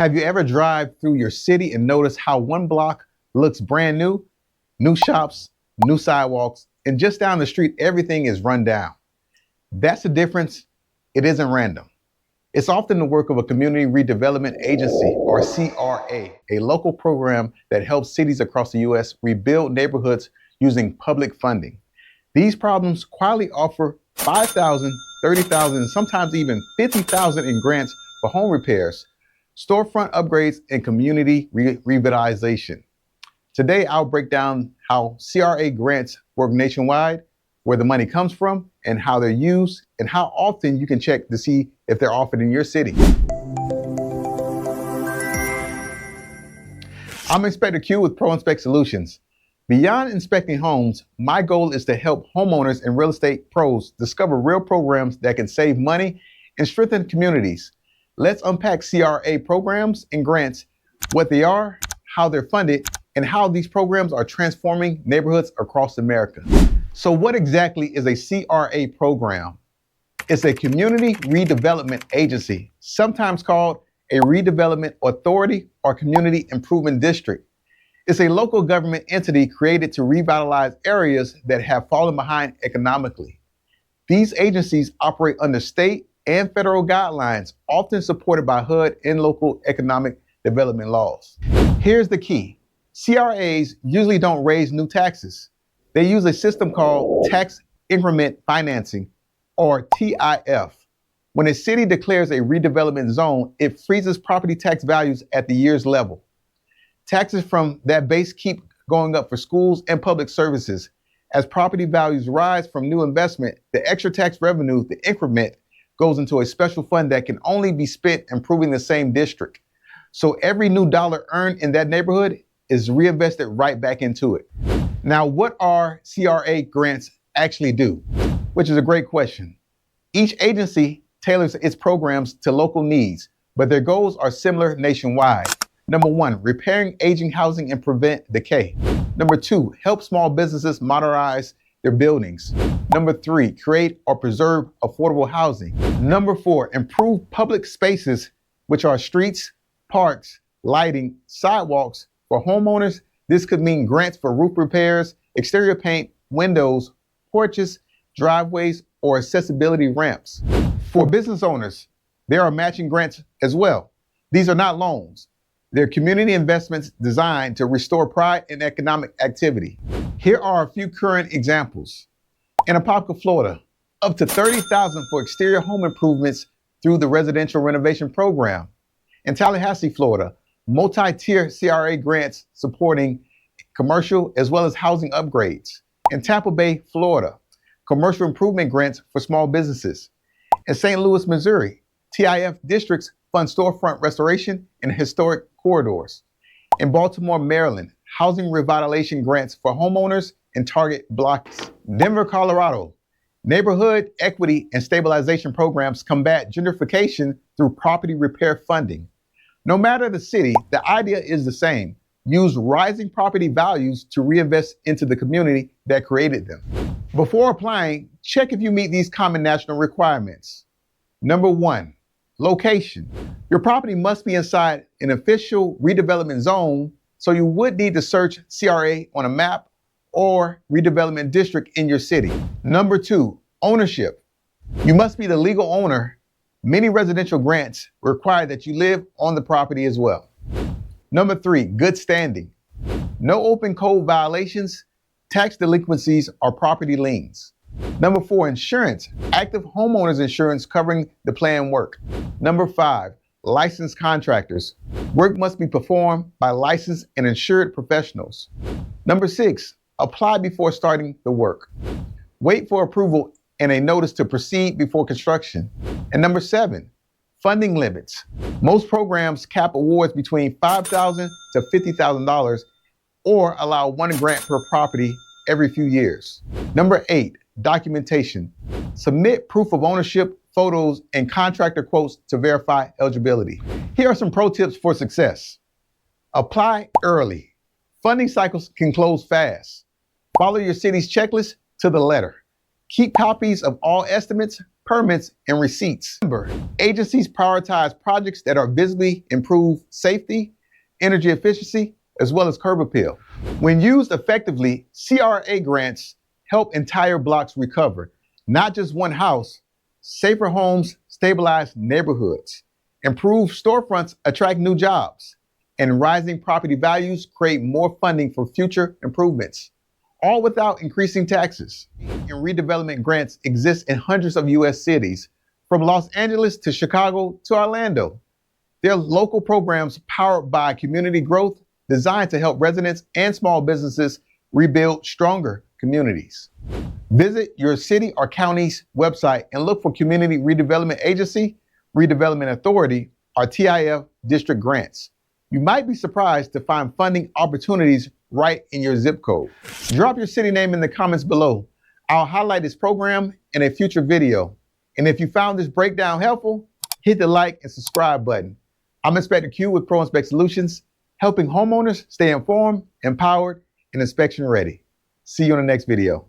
Have you ever drive through your city and noticed how one block looks brand new? New shops, new sidewalks, and just down the street, everything is run down. That's the difference. It isn't random. It's often the work of a community redevelopment agency, or CRA, a local program that helps cities across the U.S. rebuild neighborhoods using public funding. These programs quietly offer $5,000, $30,000, and sometimes even $50,000 in grants for home repairs, storefront upgrades, and community revitalization. Today, I'll break down how CRA grants work nationwide, where the money comes from, and how they're used, and how often you can check to see if they're offered in your city. I'm Inspector Q with ProInspect Solutions. Beyond inspecting homes, my goal is to help homeowners and real estate pros discover real programs that can save money and strengthen communities. Let's unpack CRA programs and grants, what they are, how they're funded, and how these programs are transforming neighborhoods across America. So what exactly is a CRA program? It's a community redevelopment agency, sometimes called a redevelopment authority or community improvement district. It's a local government entity created to revitalize areas that have fallen behind economically. These agencies operate under state and federal guidelines, often supported by HUD and local economic development laws. Here's the key. CRAs usually don't raise new taxes. They use a system called tax increment financing, or TIF. When a city declares a redevelopment zone, it freezes property tax values at the year's level. Taxes from that base keep going up for schools and public services. As property values rise from new investment, the extra tax revenue, the increment, goes into a special fund that can only be spent improving the same district. So every new dollar earned in that neighborhood is reinvested right back into it. Now, what are CRA grants actually do? Which is a great question. Each agency tailors its programs to local needs, but their goals are similar nationwide. Number one, repairing aging housing and prevent decay. Number two, help small businesses modernize their buildings. Number three, create or preserve affordable housing. Number four, improve public spaces, which are streets, parks, lighting, sidewalks. For homeowners, this could mean grants for roof repairs, exterior paint, windows, porches, driveways, or accessibility ramps. For business owners, there are matching grants as well. These are not loans. They're community investments designed to restore pride in economic activity. Here are a few current examples. In Apopka, Florida, up to $30,000 for exterior home improvements through the residential renovation program. In Tallahassee, Florida, multi-tier CRA grants supporting commercial as well as housing upgrades. In Tampa Bay, Florida, commercial improvement grants for small businesses. In St. Louis, Missouri, TIF districts fund storefront restoration and historic corridors. In Baltimore, Maryland, housing revitalization grants for homeowners and target blocks. Denver, Colorado, neighborhood equity and stabilization programs combat gentrification through property repair funding. No matter the city, the idea is the same. Use rising property values to reinvest into the community that created them. Before applying, check if you meet these common national requirements. Number one, location. Your property must be inside an official redevelopment zone, so you would need to search CRA on a map or redevelopment district in your city. Number two, ownership. You must be the legal owner. Many residential grants require that you live on the property as well. Number three, good standing. No open code violations, tax delinquencies, or property liens. Number four, insurance. Active homeowners insurance covering the planned work. Number five, licensed contractors. Work must be performed by licensed and insured professionals. Number six, apply before starting the work. Wait for approval and a notice to proceed before construction. And number seven, funding limits. Most programs cap awards between $5,000 to $50,000 or allow one grant per property every few years. Number eight, documentation. Submit proof of ownership, photos, and contractor quotes to verify eligibility. Here are some pro tips for success. Apply early. Funding cycles can close fast. Follow your city's checklist to the letter. Keep copies of all estimates, permits, and receipts. Remember, agencies prioritize projects that are visibly improve safety, energy efficiency, as well as curb appeal. When used effectively, CRA grants help entire blocks recover, not just one house. Safer homes stabilize neighborhoods. Improved storefronts attract new jobs. And rising property values create more funding for future improvements, all without increasing taxes. And redevelopment grants exist in hundreds of U.S. cities, from Los Angeles to Chicago to Orlando. They're local programs powered by community growth designed to help residents and small businesses rebuild stronger communities. Visit your city or county's website and look for Community Redevelopment Agency, Redevelopment Authority, or TIF district grants. You might be surprised to find funding opportunities right in your zip code. Drop your city name in the comments below. I'll highlight this program in a future video. And if you found this breakdown helpful, hit the like and subscribe button. I'm Inspector Q with ProInspect Solutions, helping homeowners stay informed, empowered, and inspection ready. See you on the next video.